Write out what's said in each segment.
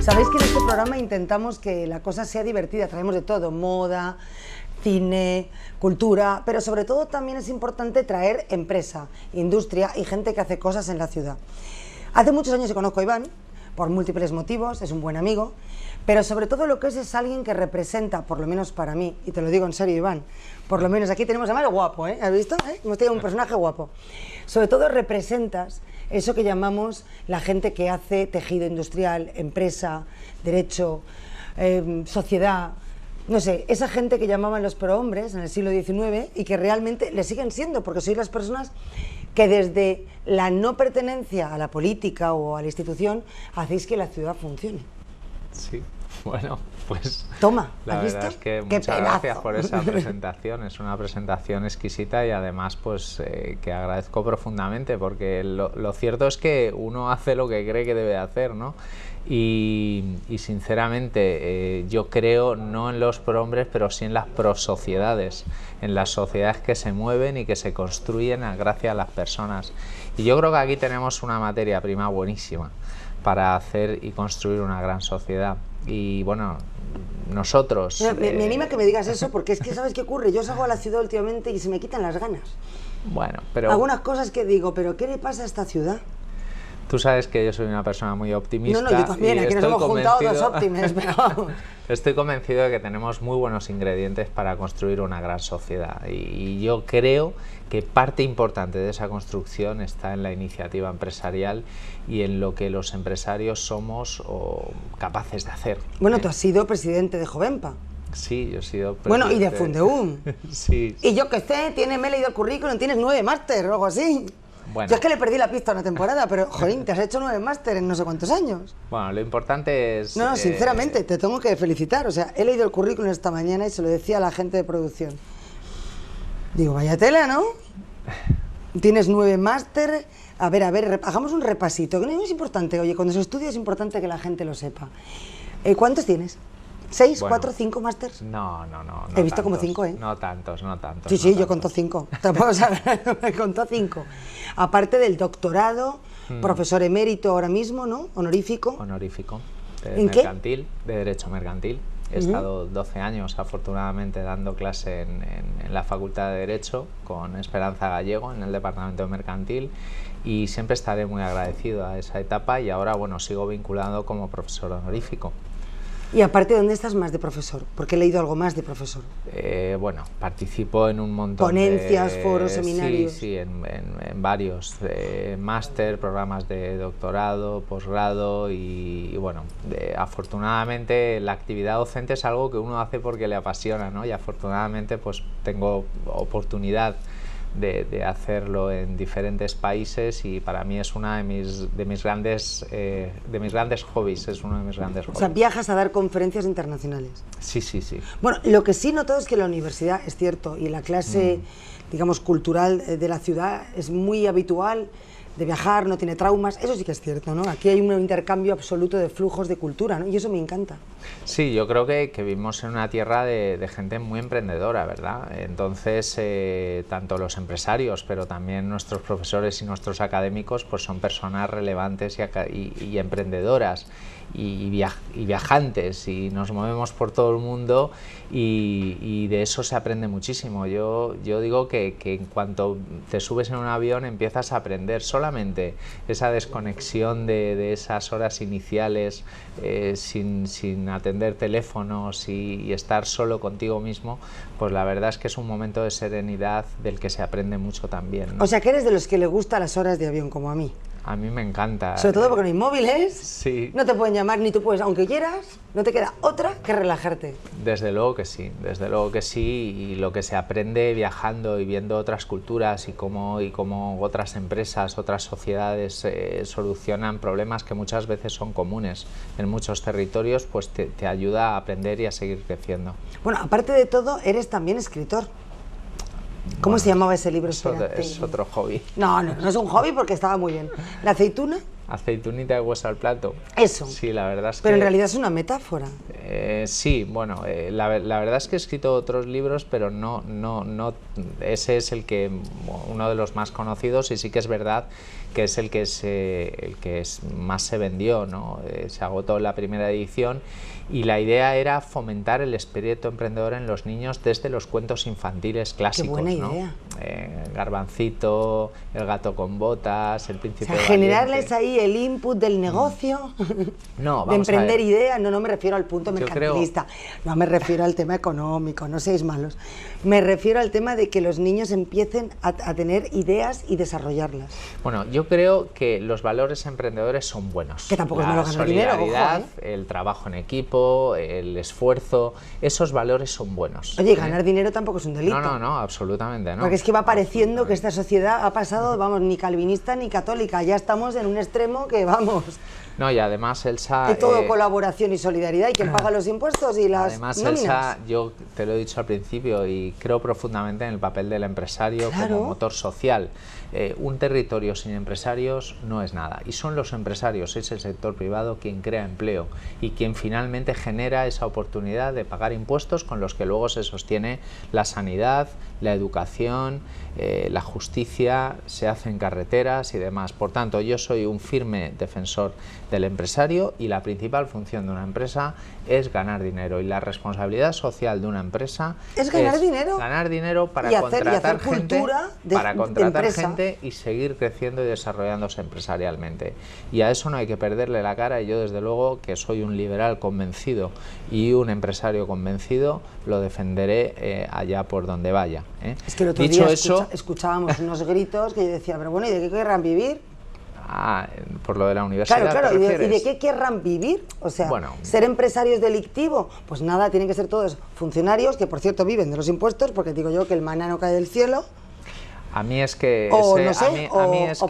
Sabéis que en este programa intentamos que la cosa sea divertida, traemos de todo, moda, cine, cultura, pero sobre todo también es importante traer empresa, industria y gente que hace cosas en la ciudad. Hace muchos años que conozco a Iván, por múltiples motivos, es un buen amigo, pero sobre todo lo que es alguien que representa, por lo menos para mí, y te lo digo en serio, Iván, por lo menos aquí tenemos a Mario guapo, ¿eh? ¿Has visto? Hemos tenido un personaje guapo. Sobre todo representas eso que llamamos la gente que hace tejido industrial, empresa, derecho, sociedad, no sé, esa gente que llamaban los prohombres en el siglo XIX y que realmente le siguen siendo, porque sois las personas que desde la no pertenencia a la política o a la institución hacéis que la ciudad funcione. Sí, bueno, pues toma, la ¿has verdad visto? es que ¡Qué muchas pedazo! gracias por esa presentación, es una presentación exquisita y además pues que agradezco profundamente porque lo cierto es que uno hace lo que cree que debe hacer, ¿no? Y sinceramente yo creo no en los prohombres pero sí en las prosociedades, en las sociedades que se mueven y que se construyen gracias a las personas, y yo creo que aquí tenemos una materia prima buenísima para hacer y construir una gran sociedad. Y bueno, nosotros... Mira, me anima que me digas eso, porque es que ¿sabes qué ocurre? Yo salgo a la ciudad últimamente y se me quitan las ganas. Bueno, pero... Algunas cosas que digo, pero ¿qué le pasa a esta ciudad? Tú sabes que yo soy una persona muy optimista. No, yo también, aquí nos hemos juntado dos óptimes, pero vamos. Estoy convencido de que tenemos muy buenos ingredientes para construir una gran sociedad y yo creo que parte importante de esa construcción está en la iniciativa empresarial y en lo que los empresarios somos capaces de hacer. Bueno, tú has sido presidente de Jovenpa. Sí, yo he sido presidente. Bueno, y de Fundeum. Sí. Y yo que sé, me he leído el currículum, tienes 9 máster o algo así. Bueno. Yo es que le perdí la pista una temporada, pero, jolín, te has hecho 9 máster en no sé cuántos años. Bueno, lo importante es... No, sinceramente, te tengo que felicitar. O sea, he leído el currículum esta mañana y se lo decía a la gente de producción. Digo, vaya tela, ¿no? Tienes 9 máster. A ver, hagamos un repasito. Que no es importante, oye, cuando se estudia es importante que la gente lo sepa. ¿Cuántos tienes? ¿6, bueno, 4, 5 másters? No. He visto tantos, como 5, ¿eh? No tantos. Sí, yo conto 5. Tampoco me contó 5. Aparte del doctorado, profesor emérito ahora mismo, ¿no? Honorífico. Honorífico. ¿En mercantil, qué? De Derecho Mercantil. He estado 12 años, afortunadamente, dando clase en la Facultad de Derecho con Esperanza Gallego, en el Departamento de Mercantil, y siempre estaré muy agradecido a esa etapa y ahora, bueno, sigo vinculado como profesor honorífico. Y aparte, ¿dónde estás más de profesor? Porque he leído algo más de profesor. Bueno, participo en un montón ponencias, foros, seminarios. Sí, en varios, máster, programas de doctorado, posgrado y bueno, afortunadamente la actividad docente es algo que uno hace porque le apasiona, ¿no? Y afortunadamente pues tengo oportunidad de hacerlo en diferentes países y para mí es una de mis grandes hobbies, es uno de mis grandes hobbies. O sea, viajas a dar conferencias internacionales. Sí. Bueno, lo que sí noto es que la universidad, es cierto, y la clase, digamos, cultural de la ciudad es muy habitual de viajar, no tiene traumas, eso sí que es cierto, ¿no? Aquí hay un intercambio absoluto de flujos de cultura, ¿no? Y eso me encanta. Sí, yo creo que vivimos en una tierra de gente muy emprendedora, ¿verdad? Entonces, tanto los empresarios, pero también nuestros profesores y nuestros académicos, pues son personas relevantes y emprendedoras y viajantes, y nos movemos por todo el mundo y de eso se aprende muchísimo. Yo digo que en cuanto te subes en un avión empiezas a aprender. Solamente esa desconexión de esas horas iniciales sin atender teléfonos y estar solo contigo mismo, pues la verdad es que es un momento de serenidad del que se aprende mucho también, ¿no? O sea, que eres de los que le gustan las horas de avión, como a mí. A mí me encanta. Sobre todo porque no hay móviles, sí. No te pueden llamar, ni tú puedes, aunque quieras, no te queda otra que relajarte. Desde luego que sí, y lo que se aprende viajando y viendo otras culturas y cómo otras empresas, otras sociedades solucionan problemas que muchas veces son comunes en muchos territorios, pues te ayuda a aprender y a seguir creciendo. Bueno, aparte de todo, eres también escritor. ¿Cómo se llamaba ese libro? Es otro hobby. No es un hobby porque estaba muy bien. ¿La aceituna? Aceitunita de hueso al plato. Eso. Sí, la verdad es que... Pero en realidad es una metáfora. Sí, bueno, la verdad es que he escrito otros libros, pero no ese es uno de los más conocidos, y sí que es verdad que es el que más se vendió, ¿no? Se agotó la primera edición y la idea era fomentar el espíritu emprendedor en los niños desde los cuentos infantiles clásicos. Qué buena ¿no? idea. Garbancito, El gato con botas, El príncipe valiente. Generarles ahí el input del negocio, no, de emprender ideas. No me refiero al punto mercantilista, no me refiero al tema económico, no seáis malos. Me refiero al tema de que los niños empiecen a tener ideas y desarrollarlas. Bueno, yo creo que los valores emprendedores son buenos. Que tampoco es malo ganar dinero, ojo, solidaridad, el trabajo en equipo, el esfuerzo, esos valores son buenos. Oye, ganar dinero tampoco es un delito. No, absolutamente no. Porque es que va pareciendo que esta sociedad ha pasado, vamos, ni calvinista ni católica, ya estamos en un extremo que vamos... No, y además, Elsa... De todo colaboración y solidaridad, y quien paga los impuestos y las además, nóminas. Elsa, yo te lo he dicho al principio y creo profundamente en el papel del empresario como motor social. Un territorio sin empresarios no es nada, y son los empresarios, es el sector privado quien crea empleo y quien finalmente genera esa oportunidad de pagar impuestos con los que luego se sostiene la sanidad, la educación, la justicia, se hacen carreteras y demás. Por tanto, yo soy un firme defensor del empresario y la principal función de una empresa es ganar dinero, y la responsabilidad social de una empresa es ganar dinero. Ganar dinero para y contratar hacer cultura gente y seguir creciendo y desarrollándose empresarialmente. Y a eso no hay que perderle la cara, y yo desde luego, que soy un liberal convencido y un empresario convencido, lo defenderé allá por donde vaya. Es que el otro día escuchábamos unos gritos que yo decía, pero bueno, ¿y de qué querrán vivir? Por lo de la universidad. Claro, ¿y de qué querrán vivir? O sea, ¿ser empresarios delictivo? Pues nada, tienen que ser todos funcionarios, que por cierto viven de los impuestos, porque digo yo que el maná no cae del cielo. A mí es que...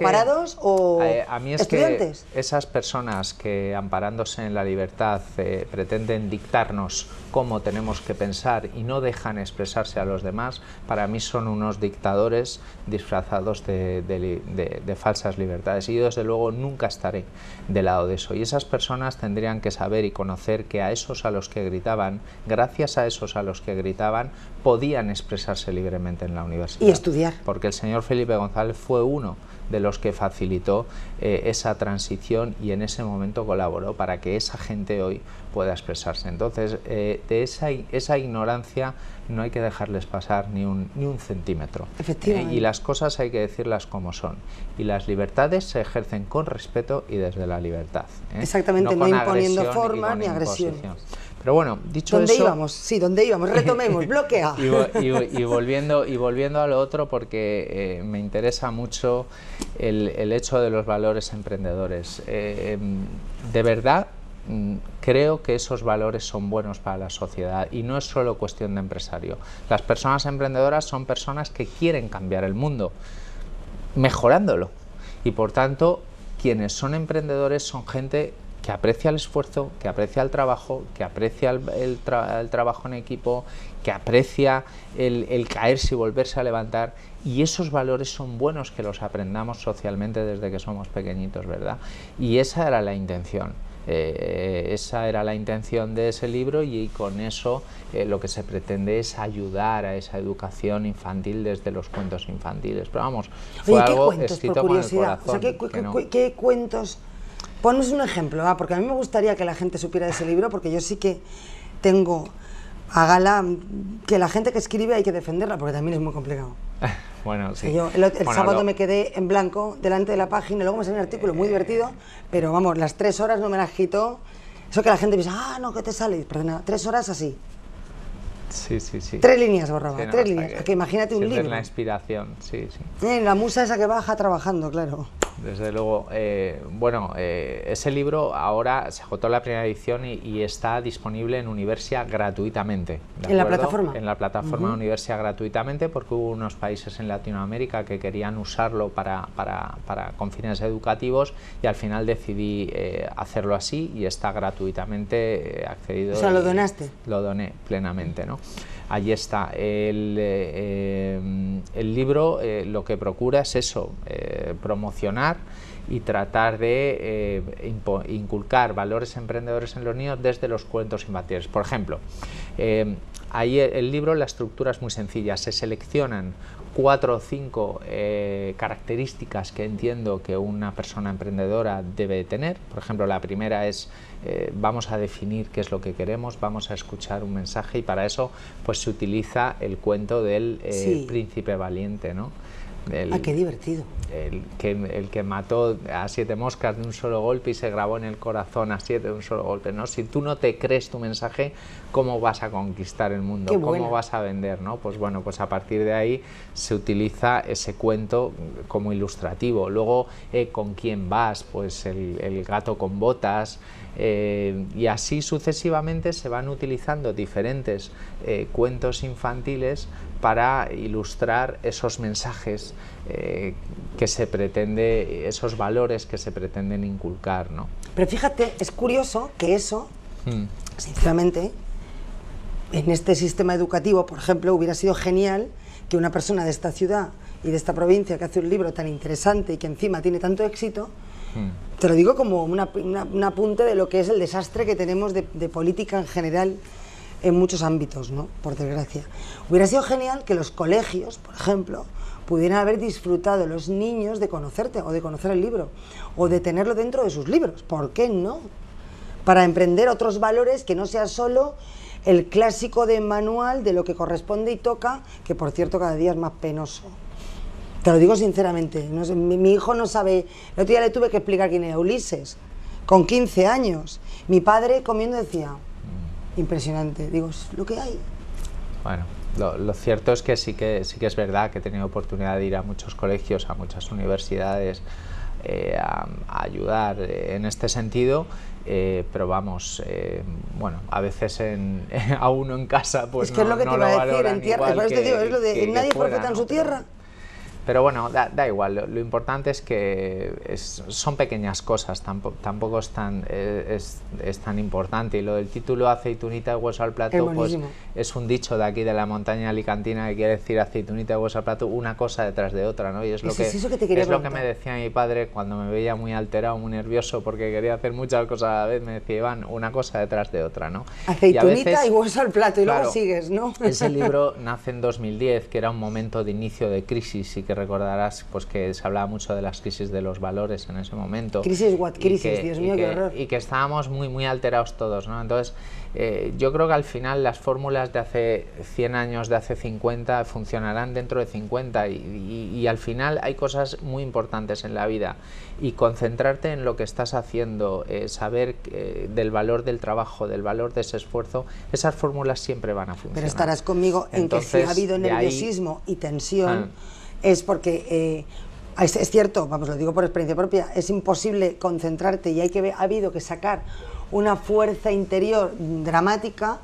parados, o a mí es estudiantes. Que esas personas que, amparándose en la libertad, pretenden dictarnos cómo tenemos que pensar y no dejan expresarse a los demás, para mí son unos dictadores disfrazados de falsas libertades. Y yo, desde luego, nunca estaré del lado de eso. Y esas personas tendrían que saber y conocer que a esos a los que gritaban, gracias a esos a los que gritaban, podían expresarse libremente en la universidad. Y estudiar. Porque el señor Felipe González fue uno de los que facilitó esa transición y en ese momento colaboró para que esa gente hoy pueda expresarse. Entonces, de esa ignorancia no hay que dejarles pasar ni un centímetro. Efectivamente. Y las cosas hay que decirlas como son. Y las libertades se ejercen con respeto y desde la libertad. Exactamente, no imponiendo formas ni agresiones. Pero bueno, dicho ¿Dónde eso... íbamos? Sí, ¿dónde íbamos? Retomemos, bloquea. Y volviendo a lo otro, porque me interesa mucho el hecho de los valores emprendedores. De verdad, creo que esos valores son buenos para la sociedad y no es solo cuestión de empresario. Las personas emprendedoras son personas que quieren cambiar el mundo, mejorándolo. Y por tanto, quienes son emprendedores son gente que aprecia el esfuerzo, que aprecia el trabajo, que aprecia el trabajo en equipo, que aprecia el caerse y volverse a levantar, y esos valores son buenos que los aprendamos socialmente desde que somos pequeñitos, ¿verdad? Y esa era la intención. Esa era la intención de ese libro, y con eso lo que se pretende es ayudar a esa educación infantil desde los cuentos infantiles. Pero vamos, fue algo escrito con el corazón. O sea, ¿qué cuentos? Ponnos un ejemplo, porque a mí me gustaría que la gente supiera de ese libro, porque yo sí que tengo a gala que la gente que escribe hay que defenderla, porque también es muy complicado. Bueno, sí. Yo el sábado me quedé en blanco delante de la página, y luego me salió un artículo muy divertido, pero vamos, las 3 horas no me las quitó. Eso que la gente piensa, no, ¿qué te sale? Perdona, 3 horas así. Sí. 3 líneas borraba, sí, 3 líneas. Que imagínate un libro. Es la inspiración, sí. La musa esa que baja trabajando, claro. Desde luego. Ese libro ahora se agotó la primera edición y está disponible en Universia gratuitamente. ¿En la plataforma? En la plataforma de Universia gratuitamente, porque hubo unos países en Latinoamérica que querían usarlo con fines educativos, y al final decidí hacerlo así, y está gratuitamente accedido. O sea, ¿lo donaste? Lo doné plenamente, ¿no? Allí está. El libro lo que procura es eso, promocionar y tratar de inculcar valores emprendedores en los niños desde los cuentos infantiles. Por ejemplo, ahí el libro, la estructura es muy sencilla. Se seleccionan 4 o 5 características que entiendo que una persona emprendedora debe tener. Por ejemplo, la primera es vamos a definir qué es lo que queremos, vamos a escuchar un mensaje, y para eso pues se utiliza el cuento del príncipe valiente, ¿no? Qué divertido. El que mató a 7 moscas de un solo golpe y se grabó en el corazón a 7 de un solo golpe, ¿no? Si tú no te crees tu mensaje, ¿cómo vas a conquistar el mundo? ¿Cómo vas a vender, ¿no? Pues bueno, pues a partir de ahí se utiliza ese cuento como ilustrativo. Luego, ¿con quién vas? Pues el gato con botas, y así sucesivamente se van utilizando diferentes cuentos infantiles para ilustrar esos mensajes que se pretende, esos valores que se pretenden inculcar, ¿no? Pero fíjate, es curioso que eso, sinceramente, en este sistema educativo, por ejemplo, hubiera sido genial que una persona de esta ciudad y de esta provincia que hace un libro tan interesante y que encima tiene tanto éxito, te lo digo como un apunte de lo que es el desastre que tenemos de política en general en muchos ámbitos, ¿no? Por desgracia. Hubiera sido genial que los colegios, por ejemplo, pudieran haber disfrutado los niños de conocerte o de conocer el libro o de tenerlo dentro de sus libros. ¿Por qué no? Para emprender otros valores que no sea solo el clásico de manual de lo que corresponde y toca, que por cierto cada día es más penoso. Te lo digo sinceramente, no sé, mi hijo no sabe, el otro día le tuve que explicar quién era Ulises, con 15 años. Mi padre comiendo decía, impresionante, digo, es lo que hay. Bueno, lo cierto es que sí que es verdad que he tenido oportunidad de ir a muchos colegios, a muchas universidades, a ayudar en este sentido, pero vamos, bueno, a veces a uno en casa pues es que no, es lo que no te iba lo a decir, en tierra, por eso te digo, es lo de nadie profeta en su tierra. Pero bueno, da igual, lo importante es que son pequeñas cosas, tampoco es tan importante. Y lo del título aceitunita de hueso al plato, pues es un dicho de aquí de la montaña alicantina que quiere decir aceitunita de hueso al plato, una cosa detrás de otra, ¿no? Y es lo que me decía mi padre cuando me veía muy alterado, muy nervioso, porque quería hacer muchas cosas a la vez, me decía, Iván, una cosa detrás de otra, ¿no? Aceitunita y hueso al plato, y luego sigues, ¿no? Ese libro nace en 2010, que era un momento de inicio de crisis, y que recordarás pues que se hablaba mucho de las crisis de los valores en ese momento. Crisis, what crisis, Dios mío, qué horror. Y que estábamos muy alterados todos, ¿no? Entonces, yo creo que al final las fórmulas de hace 100 años, de hace 50, funcionarán dentro de 50, y al final hay cosas muy importantes en la vida, y concentrarte en lo que estás haciendo, saber del valor del trabajo, del valor de ese esfuerzo, esas fórmulas siempre van a funcionar. Pero estarás conmigo en que si ha habido nerviosismo y tensión, es porque es cierto, vamos, lo digo por experiencia propia, es imposible concentrarte y ha habido que sacar una fuerza interior dramática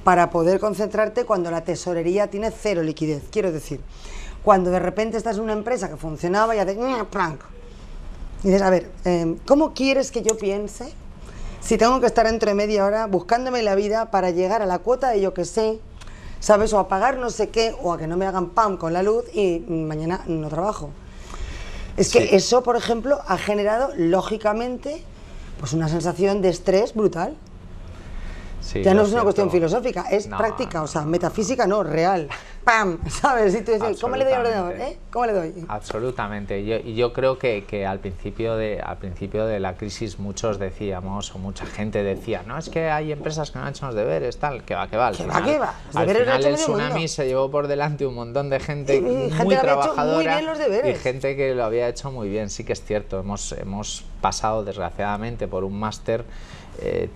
para poder concentrarte cuando la tesorería tiene cero liquidez. Quiero decir, cuando de repente estás en una empresa que funcionaba y haces ¡prank! Y dices, a ver, ¿cómo quieres que yo piense si tengo que estar entre media hora buscándome la vida para llegar a la cuota de yo que sé, ¿sabes? O a pagar no sé qué, o a que no me hagan pam con la luz y mañana no trabajo. Es que eso, por ejemplo, ha generado, lógicamente, pues una sensación de estrés brutal. Sí, ya no es una cuestión filosófica, es práctica, o sea, metafísica no, real. ¡Pam! ¿Sabes? Y tú dices, ¿cómo le doy al ordenador? ¿Cómo le doy? Absolutamente. Y yo creo que al principio de la crisis muchos decíamos, o mucha gente decía, no, es que hay empresas que no han hecho los deberes, tal, que va. Al final el tsunami se llevó por delante un montón de gente muy trabajadora y gente que lo había hecho muy bien. Sí que es cierto, hemos pasado desgraciadamente por un máster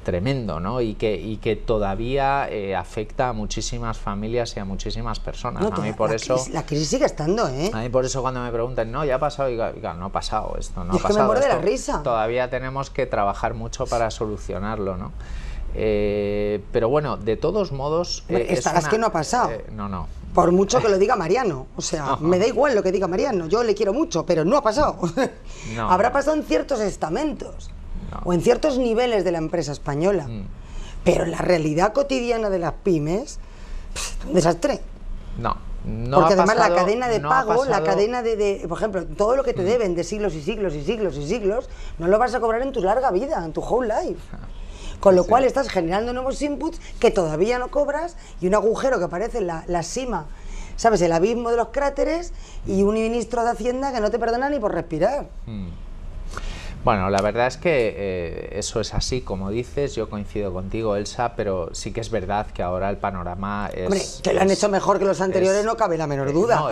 tremendo, ¿no? Y que todavía afecta a muchísimas familias y a muchísimas personas. No, a mí por la crisis sigue estando, ¿eh? A mí por eso cuando me preguntan, no, ya ha pasado, digo, no ha pasado esto, no ha pasado. Es que me muerde la risa. Todavía tenemos que trabajar mucho para solucionarlo, ¿no? Pero bueno, de todos modos... estarás que no ha pasado. No. Por mucho que lo diga Mariano, o sea, me da igual lo que diga Mariano, yo le quiero mucho, pero no ha pasado. Habrá pasado en ciertos estamentos. O en ciertos niveles de la empresa española, pero la realidad cotidiana de las pymes, un desastre. No porque además pasado, la cadena de pago, la cadena por ejemplo, todo lo que te deben de siglos y siglos y siglos y siglos, no lo vas a cobrar en tu larga vida, en tu whole life. Con lo cual estás generando nuevos inputs que todavía no cobras, y un agujero que parece la cima ¿sabes? El abismo de los cráteres y un ministro de Hacienda que no te perdona ni por respirar. Bueno, la verdad es que eso es así, como dices, yo coincido contigo, Elsa, pero sí que es verdad que ahora el panorama es... Hombre, que lo han hecho mejor que los anteriores, no cabe la menor duda. No,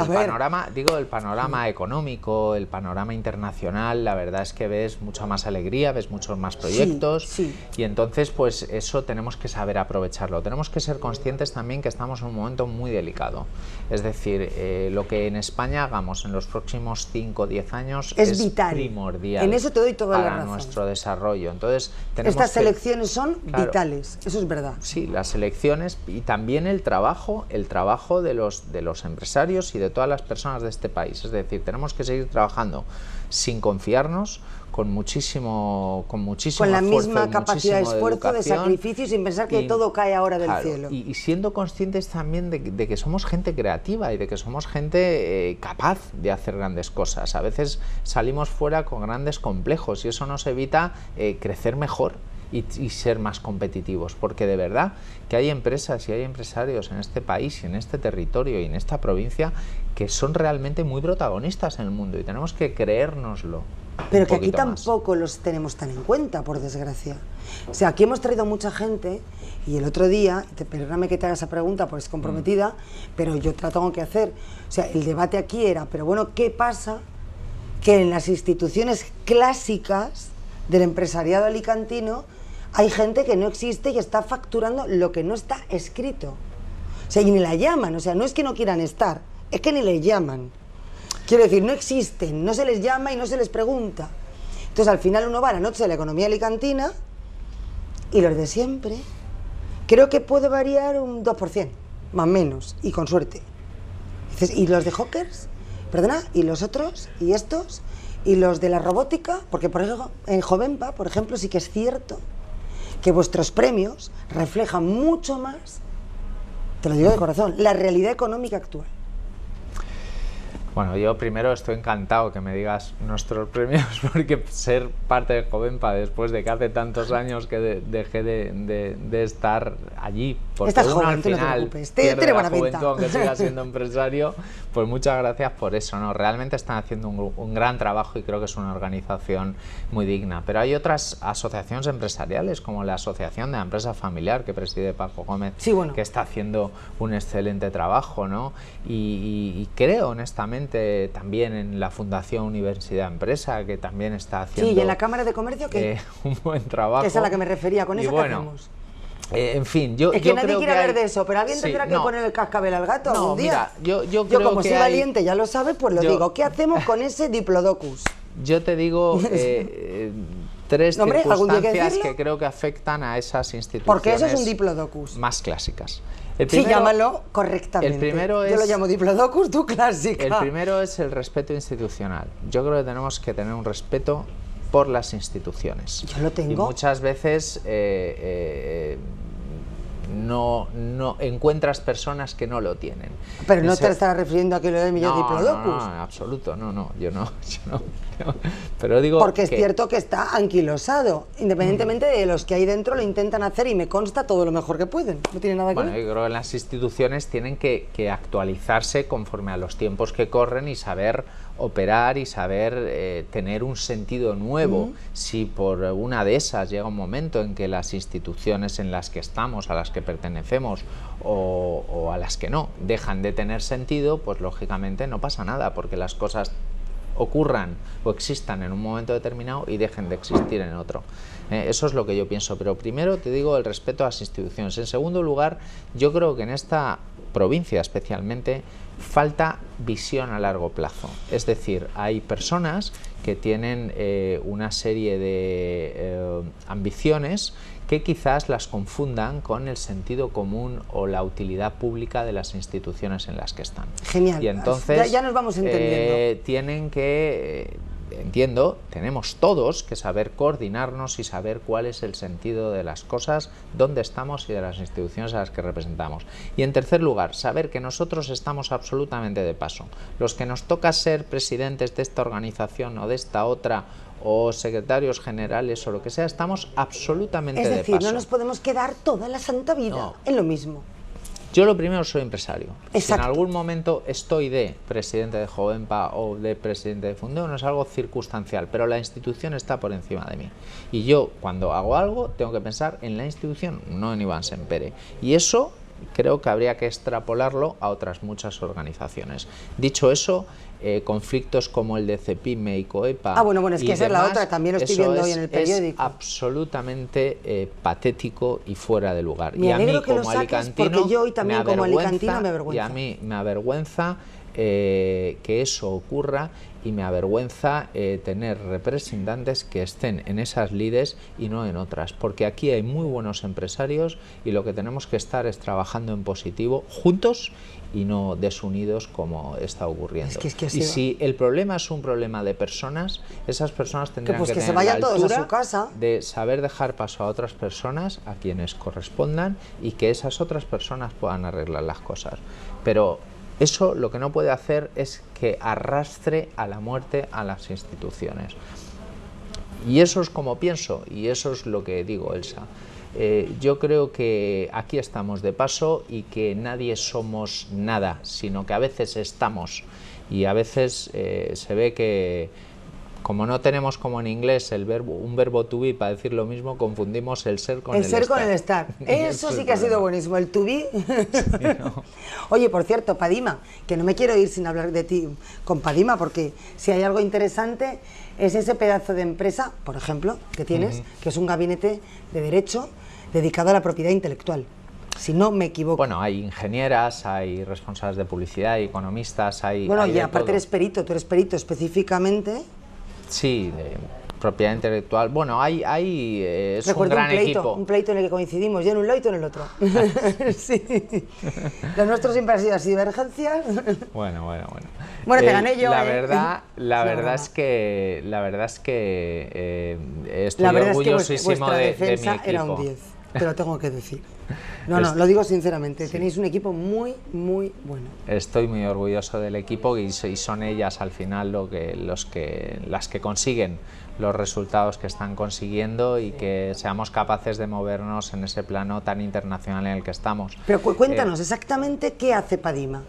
el panorama económico, el panorama internacional, la verdad es que ves mucha más alegría, ves muchos más proyectos, y entonces pues eso tenemos que saber aprovecharlo. Tenemos que ser conscientes también que estamos en un momento muy delicado. Es decir, lo que en España hagamos en los próximos 5 o 10 años es vital, primordial. En eso te doy toda la para razón. Nuestro desarrollo. Entonces, estas elecciones son vitales, eso es verdad. Sí, las elecciones y también el trabajo de los empresarios y de todas las personas de este país. Es decir, tenemos que seguir trabajando sin confiarnos, con muchísimo con la misma capacidad de esfuerzo, de sacrificio, sin pensar que todo cae ahora del cielo. Y siendo conscientes también de que somos gente creativa y de que somos gente capaz de hacer grandes cosas. A veces salimos fuera con grandes complejos y eso nos evita crecer mejor y ser más competitivos, porque de verdad que hay empresas y hay empresarios en este país y en este territorio y en esta provincia que son realmente muy protagonistas en el mundo y tenemos que creérnoslo. Pero que aquí tampoco los tenemos tan en cuenta, por desgracia. O sea, aquí hemos traído mucha gente y el otro día, perdóname que te haga esa pregunta, pues es comprometida, pero yo te la tengo que hacer. O sea, el debate aquí era, pero bueno, ¿qué pasa que en las instituciones clásicas del empresariado alicantino hay gente que no existe y está facturando lo que no está escrito? O sea, y ni la llaman, o sea, no es que no quieran estar, es que ni le llaman. Quiero decir, no existen, no se les llama y no se les pregunta. Entonces, al final uno va a la noche de la economía alicantina y los de siempre, creo que puede variar un 2%, más o menos, y con suerte. Dices, ¿y los de Hawkers? Perdona, ¿y los otros? ¿Y estos? ¿Y los de la robótica? Porque por ejemplo, en Jovenpa, por ejemplo, sí que es cierto que vuestros premios reflejan mucho más, te lo digo de corazón, la realidad económica actual. Bueno, yo primero estoy encantado que me digas nuestros premios, porque ser parte de Jovenpa después de que hace tantos años que dejé de estar allí, porque estás uno joven, al final no te pierde la juventud aunque siga siendo empresario, pues muchas gracias por eso, ¿no? Realmente están haciendo un gran trabajo y creo que es una organización muy digna. Pero hay otras asociaciones empresariales, como la Asociación de la Empresa Familiar, que preside Paco Gómez, que está haciendo un excelente trabajo, ¿no? Y creo honestamente también en la Fundación Universidad Empresa, que también está haciendo... Sí, y en la Cámara de Comercio, que un buen trabajo. Que es a la que me refería, con eso que hacemos. En fin, yo es que yo nadie creo quiere que hablar de eso, pero alguien tendrá que poner el cascabel al gato algún día. Mira, yo creo como que soy valiente, ya lo sabes, pues lo digo. ¿Qué hacemos con ese diplodocus? Yo te digo tres circunstancias que creo que afectan a esas instituciones. Porque eso es un diplodocus. Más clásicas. Sí, llámalo correctamente. El primero yo lo llamo diplodocus, tú clásica. El primero es el respeto institucional. Yo creo que tenemos que tener un respeto por las instituciones. Yo lo tengo. Y muchas veces no encuentras personas que no lo tienen. Pero no te estás refiriendo a que lo del millón diplodocus. No, en absoluto, yo no. Pero digo porque es cierto que está anquilosado, independientemente de los que hay dentro lo intentan hacer y me consta todo lo mejor que pueden. No tiene nada que ver. Bueno, yo creo que las instituciones tienen que actualizarse conforme a los tiempos que corren y saber operar y saber tener un sentido nuevo. Si por una de esas llega un momento en que las instituciones en las que estamos, a las que pertenecemos o a las que no, dejan de tener sentido, pues lógicamente no pasa nada, porque las cosas ocurran o existan en un momento determinado y dejen de existir en otro. Eso es lo que yo pienso, pero primero te digo el respeto a las instituciones. En segundo lugar, yo creo que en esta provincia especialmente falta visión a largo plazo. Es decir, hay personas que tienen una serie de ambiciones que quizás las confundan con el sentido común o la utilidad pública de las instituciones en las que están. Genial. Y entonces ya nos vamos entendiendo. Tienen que, tenemos todos que saber coordinarnos y saber cuál es el sentido de las cosas, dónde estamos y de las instituciones a las que representamos. Y en tercer lugar, saber que nosotros estamos absolutamente de paso. Los que nos toca ser presidentes de esta organización o de esta otra, o secretarios generales o lo que sea, estamos absolutamente de paso. Es decir, no nos podemos quedar toda la santa vida en lo mismo. Yo lo primero soy empresario. Exacto. Si en algún momento estoy de presidente de Jovenpa o de presidente de Fundeo, no es algo circunstancial, pero la institución está por encima de mí. Y yo, cuando hago algo, tengo que pensar en la institución, no en Iván Sempere. Y eso creo que habría que extrapolarlo a otras muchas organizaciones. Dicho eso, conflictos como el de Cepime y Coepa. Bueno, es que esa demás, es la otra, también lo estoy viendo hoy en el periódico. Es absolutamente patético y fuera de lugar. Me y a mí, alegro que como lo saques, alicantino, porque yo hoy también como alicantino me avergüenza. Y a mí me avergüenza que eso ocurra, y me avergüenza tener representantes que estén en esas lides y no en otras, porque aquí hay muy buenos empresarios y lo que tenemos que estar es trabajando en positivo, juntos y no desunidos como está ocurriendo. Y si el problema es un problema de personas, esas personas tendrán que tener la altura de saber dejar paso a otras personas, a quienes correspondan, y que esas otras personas puedan arreglar las cosas. Pero eso lo que no puede hacer es que arrastre a la muerte a las instituciones. Y eso es como pienso, y eso es lo que digo, Elsa. Yo creo que aquí estamos de paso y que nadie somos nada, sino que a veces estamos, y a veces se ve que, como no tenemos como en inglés un verbo to be para decir lo mismo, confundimos el ser con el estar. El ser con el estar. Eso sí que ha sido buenísimo, el to be. Sí, no. Oye, por cierto, Padima, que no me quiero ir sin hablar de ti con Padima, porque si hay algo interesante es ese pedazo de empresa, por ejemplo, que tienes, que es un gabinete de derecho dedicado a la propiedad intelectual. Si no me equivoco. Bueno, hay ingenieras, hay responsables de publicidad, hay economistas, hay... Bueno, hay y aparte eres perito, tú eres perito específicamente... Sí, de propiedad intelectual. Bueno, es un gran equipo. Un pleito en el que coincidimos, yo en un lado y tú en el otro. Sí. Los nuestros siempre han sido así, divergencias. Bueno. Bueno, te gané yo. La verdad es que estoy orgullosísimo de mi equipo. Era un 10, te lo tengo que decir. No, lo digo sinceramente, sí. Tenéis un equipo muy, muy bueno. Estoy muy orgulloso del equipo y son ellas al final las que consiguen los resultados que están consiguiendo y que seamos capaces de movernos en ese plano tan internacional en el que estamos. Pero cuéntanos exactamente qué hace Padima.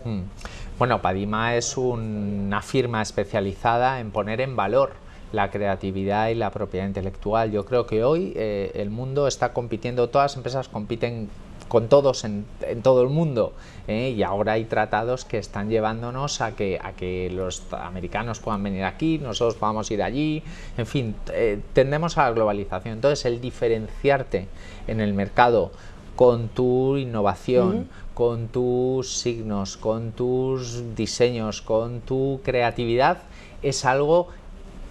Bueno, Padima es una firma especializada en poner en valor la creatividad y la propiedad intelectual. Yo creo que hoy el mundo está compitiendo, todas las empresas compiten con todos en todo el mundo, y ahora hay tratados que están llevándonos a que los americanos puedan venir aquí, nosotros podamos ir allí, en fin, tendemos a la globalización. Entonces, el diferenciarte en el mercado con tu innovación, con tus signos, con tus diseños, con tu creatividad, es algo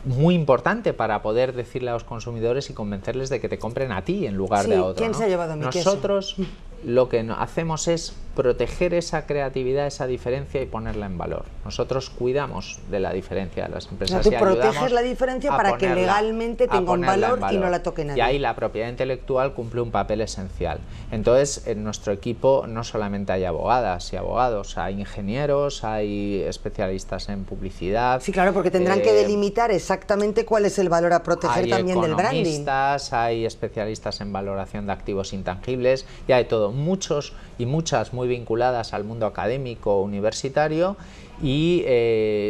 muy importante para poder decirle a los consumidores y convencerles de que te compren a ti en lugar de a otro. ¿Quién se ha llevado mi queso? Nosotros lo que hacemos es proteger esa creatividad, esa diferencia y ponerla en valor. Nosotros cuidamos de la diferencia de las empresas. Tú proteges la diferencia para que legalmente tenga un valor y no la toque nadie. Y ahí la propiedad intelectual cumple un papel esencial. Entonces, en nuestro equipo no solamente hay abogadas y abogados, hay ingenieros, hay especialistas en publicidad. Sí, claro, porque tendrán que delimitar exactamente cuál es el valor a proteger también del branding. Hay economistas, hay especialistas en valoración de activos intangibles, y hay todo, muchos y muchas muy vinculadas al mundo académico universitario, y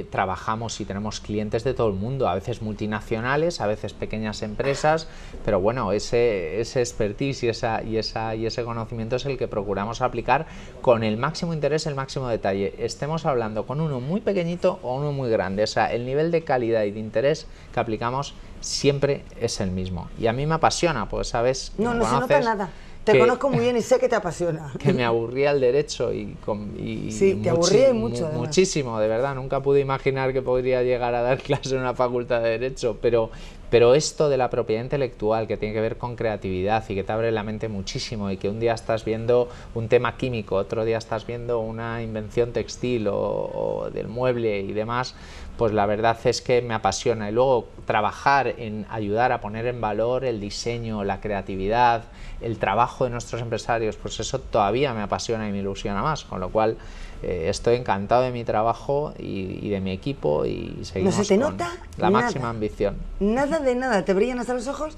trabajamos y tenemos clientes de todo el mundo, a veces multinacionales, a veces pequeñas empresas, pero bueno, ese expertise y ese conocimiento es el que procuramos aplicar con el máximo interés, el máximo detalle. Estemos hablando con uno muy pequeñito o uno muy grande, o sea, el nivel de calidad y de interés que aplicamos siempre es el mismo. Y a mí me apasiona, pues sabes, no se nota nada. Te conozco muy bien y sé que te apasiona. Que me aburría el derecho y sí, te aburría y mucho. Muchísimo, de verdad. Nunca pude imaginar que podría llegar a dar clase en una facultad de Derecho, pero esto de la propiedad intelectual, que tiene que ver con creatividad y que te abre la mente muchísimo, y que un día estás viendo un tema químico, otro día estás viendo una invención textil o del mueble y demás, pues la verdad es que me apasiona. Y luego trabajar en ayudar a poner en valor el diseño, la creatividad, el trabajo de nuestros empresarios, pues eso todavía me apasiona y me ilusiona más, con lo cual estoy encantado de mi trabajo y de mi equipo, y seguimos no se te nota la nada, máxima ambición. Nada de nada, ¿te brillan hasta los ojos?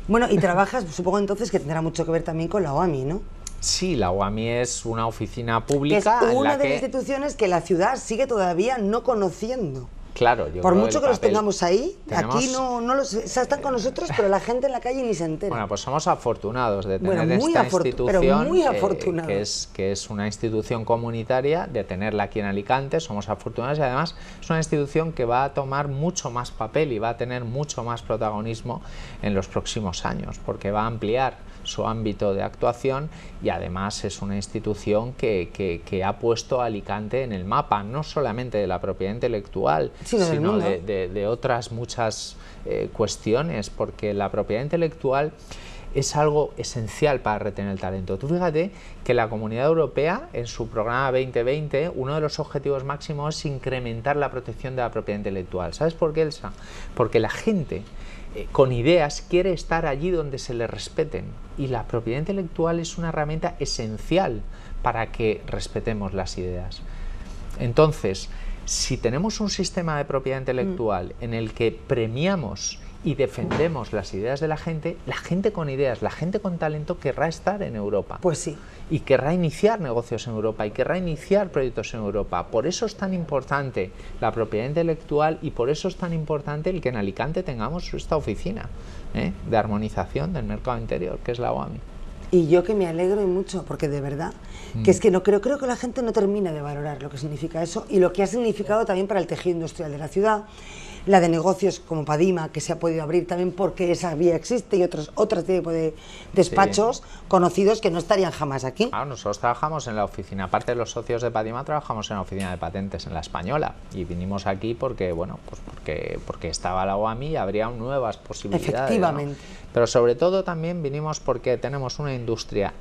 Bueno, y trabajas, supongo entonces que tendrá mucho que ver también con la OAMI, ¿no? Sí, la UAMI es una oficina pública Es en una la de las que, instituciones que la ciudad sigue todavía no conociendo. claro, yo Por creo mucho que los tengamos ahí, tenemos... aquí no los, o sea, están con nosotros, pero la gente en la calle ni se entera. Bueno, pues somos afortunados de tener Bueno, muy esta pero institución, muy afortunados. que es una institución comunitaria, de tenerla aquí en Alicante. Somos afortunados y además es una institución que va a tomar mucho más papel y va a tener mucho más protagonismo en los próximos años, porque va a ampliar su ámbito de actuación y además es una institución que ha puesto a Alicante en el mapa, no solamente de la propiedad intelectual, sino de otras muchas cuestiones, porque la propiedad intelectual es algo esencial para retener el talento. Tú fíjate que la Comunidad Europea, en su programa 2020, uno de los objetivos máximos es incrementar la protección de la propiedad intelectual. ¿Sabes por qué, Elsa? Porque la gente con ideas quiere estar allí donde se le respeten, y la propiedad intelectual es una herramienta esencial para que respetemos las ideas. Entonces, si tenemos un sistema de propiedad intelectual en el que premiamos y defendemos las ideas de la gente con ideas, la gente con talento querrá estar en Europa. Pues sí. Y querrá iniciar negocios en Europa y querrá iniciar proyectos en Europa. Por eso es tan importante la propiedad intelectual y por eso es tan importante el que en Alicante tengamos esta oficina de armonización del mercado interior, que es la UAMI. Y yo que me alegro y mucho, porque de verdad, que es que no creo que la gente no termina de valorar lo que significa eso y lo que ha significado también para el tejido industrial de la ciudad, la de negocios como Padima, que se ha podido abrir también porque esa vía existe, y otros tipo de despachos conocidos que no estarían jamás aquí. Claro, nosotros trabajamos en la oficina, aparte de los socios de Padima, trabajamos en la oficina de patentes en la Española, y vinimos aquí porque, bueno, pues porque estaba la UAMI y habría nuevas posibilidades. Efectivamente. ¿No? Pero sobre todo también vinimos porque tenemos una industria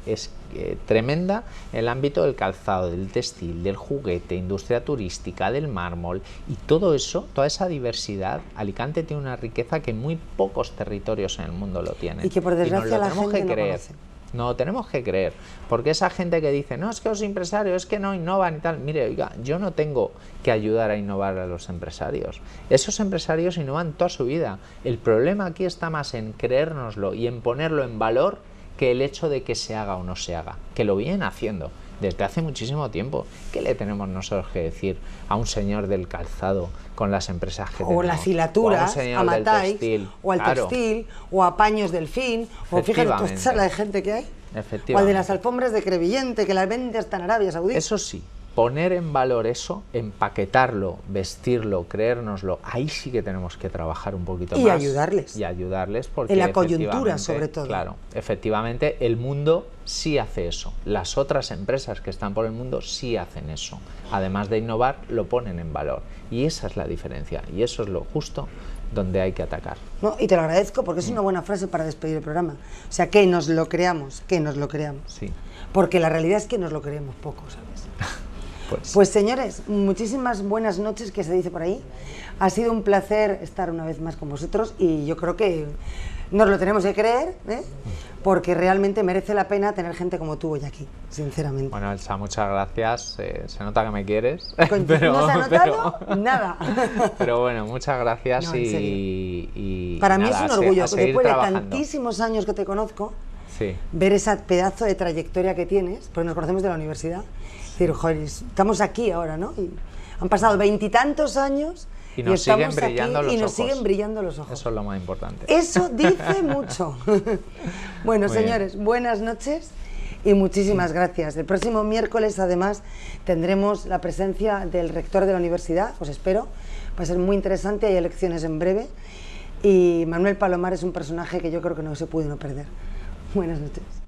tremenda en el ámbito del calzado, del textil, del juguete, industria turística, del mármol, y todo eso, toda esa diversidad. Alicante tiene una riqueza que muy pocos territorios en el mundo lo tienen. Y que por desgracia la gente no conoce. No tenemos que creer, porque esa gente que dice, no, es que los empresarios es que no innovan y tal, mire, oiga, yo no tengo que ayudar a innovar a los empresarios. Esos empresarios innovan toda su vida. El problema aquí está más en creérnoslo y en ponerlo en valor que el hecho de que se haga o no se haga, que lo vienen haciendo desde hace muchísimo tiempo. ¿Qué le tenemos nosotros que decir a un señor del calzado con las empresas que tenemos? O las hilaturas, a Matais, o al textil, o a Paños Delfín, o fíjate toda la gente que hay. O al de las alfombras de Crevillente, que las vende hasta en Arabia Saudí. Eso sí, poner en valor eso, empaquetarlo, vestirlo, creérnoslo, ahí sí que tenemos que trabajar un poquito más. Y ayudarles. Y ayudarles porque en la coyuntura, sobre todo. Claro, efectivamente el mundo sí hace eso. Las otras empresas que están por el mundo sí hacen eso. Además de innovar, lo ponen en valor. Y esa es la diferencia. Y eso es lo justo donde hay que atacar. No, y te lo agradezco porque es una buena frase para despedir el programa. O sea, que nos lo creamos, que nos lo creamos. Sí. Porque la realidad es que nos lo creemos poco, ¿sabes? Pues señores, muchísimas buenas noches, que se dice por ahí. Ha sido un placer estar una vez más con vosotros y yo creo que nos lo tenemos que creer, porque realmente merece la pena tener gente como tú hoy aquí, sinceramente. Bueno, Elsa, muchas gracias. Se nota que me quieres. Pero, ¿no se ha notado? Nada. Pero bueno, muchas gracias. No, y para mí nada, es un orgullo, después de trabajando. tantísimos años que te conozco, sí, ver ese pedazo de trayectoria que tienes, porque nos conocemos de la universidad. Decir, joder, estamos aquí ahora, ¿no? Y han pasado 20 y tantos años y nos siguen brillando los ojos. Y nos siguen brillando los ojos. Eso es lo más importante. Eso dice mucho. Bueno, muy señores, bien. Buenas noches y muchísimas gracias. El próximo miércoles, además, tendremos la presencia del rector de la universidad, os espero. Va a ser muy interesante, hay elecciones en breve. Y Manuel Palomar es un personaje que yo creo que no se puede no perder. Buenas noches.